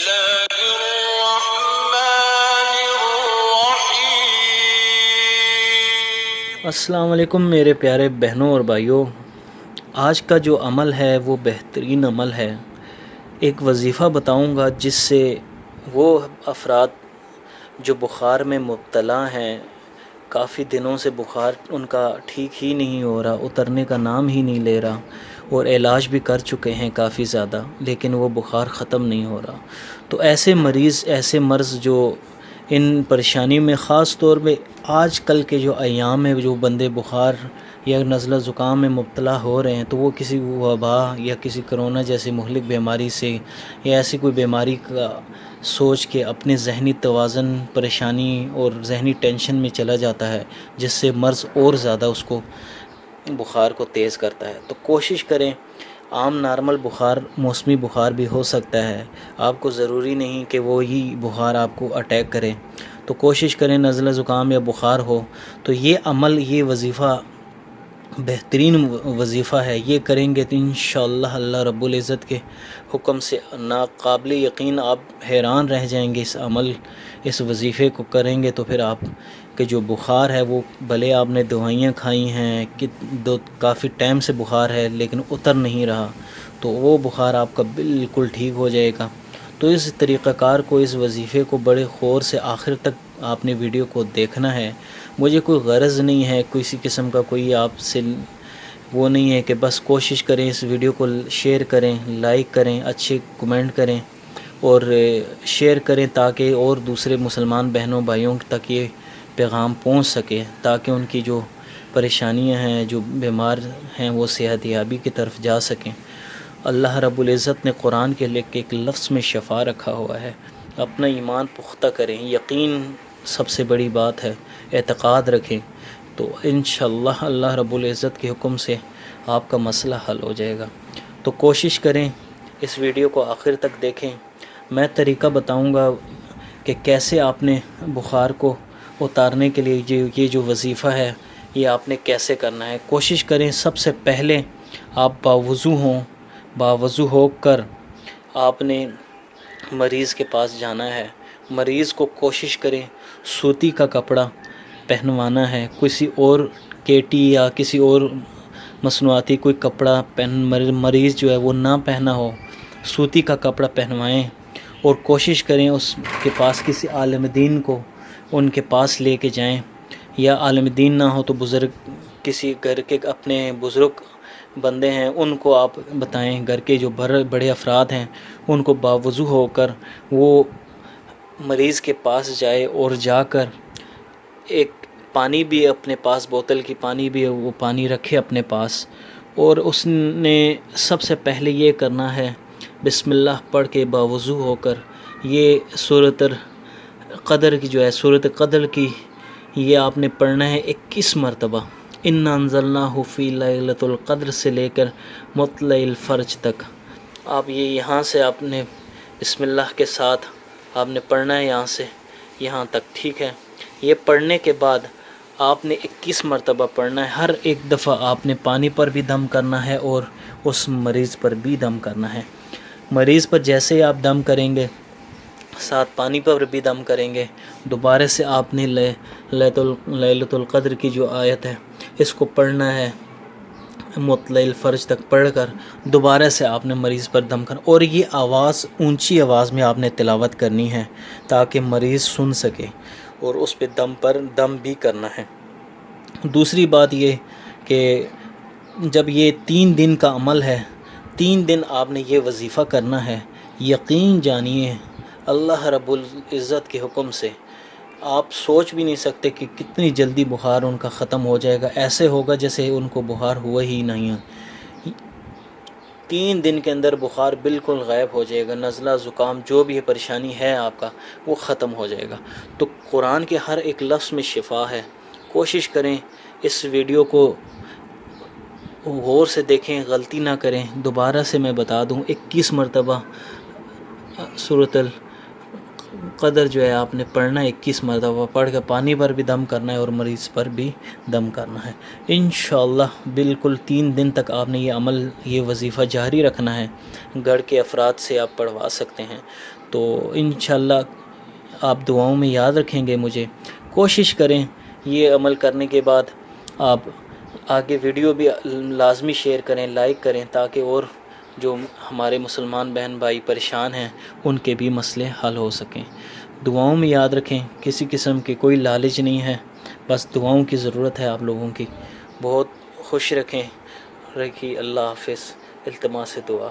الله الرحمن الرحيم۔ السلام علیکم میرے پیارے بہنوں اور بھائیوں، آج کا جو عمل ہے وہ بہترین عمل ہے۔ ایک وظیفہ بتاؤں گا جس سے وہ افراد جو بخار میں مبتلا ہیں، کافی دنوں سے بخار ان کا ٹھیک ہی نہیں ہو رہا، اترنے کا نام ہی نہیں لے رہا، اور علاج بھی کر چکے ہیں کافی زیادہ، لیکن وہ بخار ختم نہیں ہو رہا۔ تو ایسے مریض، ایسے مرض جو ان پریشانی میں، خاص طور پہ آج کل کے جو ایام میں جو بندے بخار یا نزلہ زکام میں مبتلا ہو رہے ہیں، تو وہ کسی وبا یا کسی کرونا جیسی مہلک بیماری سے یا ایسی کوئی بیماری کا سوچ کے اپنے ذہنی توازن پریشانی اور ذہنی ٹینشن میں چلا جاتا ہے، جس سے مرض اور زیادہ اس کو بخار کو تیز کرتا ہے۔ تو کوشش کریں، عام نارمل بخار، موسمی بخار بھی ہو سکتا ہے، آپ کو ضروری نہیں کہ وہی بخار آپ کو اٹیک کرے۔ تو کوشش کریں نزلہ زکام یا بخار ہو تو یہ عمل، یہ وظیفہ بہترین وظیفہ ہے، یہ کریں گے تو انشاءاللہ اللہ رب العزت کے حکم سے ناقابل یقین آپ حیران رہ جائیں گے۔ اس وظیفے کو کریں گے تو پھر آپ کہ جو بخار ہے وہ بھلے آپ نے دوائیاں کھائی ہیں کہ کافی ٹائم سے بخار ہے لیکن اتر نہیں رہا، تو وہ بخار آپ کا بالکل ٹھیک ہو جائے گا۔ تو اس طریقہ کار کو، اس وظیفے کو بڑے غور سے آخر تک آپ نے ویڈیو کو دیکھنا ہے۔ مجھے کوئی غرض نہیں ہے کسی قسم کا، کوئی آپ سے وہ نہیں ہے کہ بس کوشش کریں اس ویڈیو کو شیئر کریں، لائک کریں، اچھے کمنٹ کریں اور شیئر کریں تاکہ اور دوسرے مسلمان بہنوں بھائیوں تک یہ پیغام پہنچ سکے، تاکہ ان کی جو پریشانیاں ہیں، جو بیمار ہیں، وہ صحت یابی کی طرف جا سکیں۔ اللہ رب العزت نے قرآن کے لے کے ایک لفظ میں شفا رکھا ہوا ہے۔ اپنا ایمان پختہ کریں، یقین سب سے بڑی بات ہے، اعتقاد رکھیں، تو انشاءاللہ اللہ رب العزت کے حکم سے آپ کا مسئلہ حل ہو جائے گا۔ تو کوشش کریں، اس ویڈیو کو آخر تک دیکھیں۔ میں طریقہ بتاؤں گا کہ کیسے آپ نے بخار کو اتارنے کے لیے یہ جو وظیفہ ہے یہ آپ نے کیسے کرنا ہے۔ کوشش کریں سب سے پہلے آپ باوضو ہو کر آپ نے مریض کے پاس جانا ہے۔ مریض کو کوشش کریں سوتی کا کپڑا پہنوانا ہے، کسی اور کیٹی یا کسی اور مصنوعاتی کوئی کپڑا مریض جو ہے وہ نہ پہنا ہو، سوتی کا کپڑا پہنوائیں، اور کوشش کریں اس کے پاس کسی عالم دین کو ان کے پاس لے کے جائیں، یا عالم دین نہ ہو تو بزرگ، کسی گھر کے اپنے بزرگ بندے ہیں ان کو آپ بتائیں، گھر کے جو بڑے افراد ہیں ان کو باوضو ہو کر وہ مریض کے پاس جائے، اور جا کر ایک پانی بھی اپنے پاس، بوتل کی پانی بھی وہ پانی رکھے اپنے پاس، اور اس نے سب سے پہلے یہ کرنا ہے بسم اللہ پڑھ کے باوضو ہو کر یہ سورۃ قدر کی جو ہے، سورۃ قدر کی یہ آپ نے پڑھنا ہے 21 مرتبہ، انا انزلناہ فی لیلۃ القدر سے لے کر مطلع الفجر تک۔ آپ یہ یہاں سے آپ نے بسم اللہ کے ساتھ آپ نے پڑھنا ہے، یہاں سے یہاں تک، ٹھیک ہے۔ یہ پڑھنے کے بعد آپ نے 21 مرتبہ پڑھنا ہے، ہر ایک دفعہ آپ نے پانی پر بھی دم کرنا ہے اور اس مریض پر بھی دم کرنا ہے۔ مریض پر جیسے ہی آپ دم کریں گے، ساتھ پانی پر بھی دم کریں گے، دوبارہ سے آپ نے لیلۃ القدر کی جو آیت ہے اس کو پڑھنا ہے، مطلع الفجر تک پڑھ کر دوبارہ سے آپ نے مریض پر دم کرنا، اور یہ آواز اونچی آواز میں آپ نے تلاوت کرنی ہے تاکہ مریض سن سکے، اور اس پہ دم بھی کرنا ہے۔ دوسری بات یہ کہ جب یہ 3 دن کا عمل ہے، 3 دن آپ نے یہ وظیفہ کرنا ہے، یقین جانیے اللہ رب العزت کے حکم سے آپ سوچ بھی نہیں سکتے کہ کتنی جلدی بخار ان کا ختم ہو جائے گا، ایسے ہوگا جیسے ان کو بخار ہوا ہی نہیں ہے۔ 3 دن کے اندر بخار بالکل غائب ہو جائے گا، نزلہ زکام جو بھی پریشانی ہے آپ کا وہ ختم ہو جائے گا۔ تو قرآن کے ہر ایک لفظ میں شفا ہے۔ کوشش کریں اس ویڈیو کو غور سے دیکھیں، غلطی نہ کریں۔ دوبارہ سے میں بتا دوں، 21 مرتبہ سورۃ قدر جو ہے آپ نے پڑھنا ہے 21 مرتبہ پڑھ کے پانی پر بھی دم کرنا ہے اور مریض پر بھی دم کرنا ہے انشاءاللہ۔ بالکل 3 دن تک آپ نے یہ عمل، یہ وظیفہ جاری رکھنا ہے، گھر کے افراد سے آپ پڑھوا سکتے ہیں۔ تو انشاءاللہ آپ دعاؤں میں یاد رکھیں گے مجھے، کوشش کریں یہ عمل کرنے کے بعد آپ آگے ویڈیو بھی لازمی شیئر کریں، لائک کریں، تاکہ اور جو ہمارے مسلمان بہن بھائی پریشان ہیں ان کے بھی مسئلے حل ہو سکیں۔ دعاؤں میں یاد رکھیں، کسی قسم کی کوئی لالچ نہیں ہے، بس دعاؤں کی ضرورت ہے آپ لوگوں کی۔ بہت خوش رکھیں، اللہ حافظ، التماس دعا۔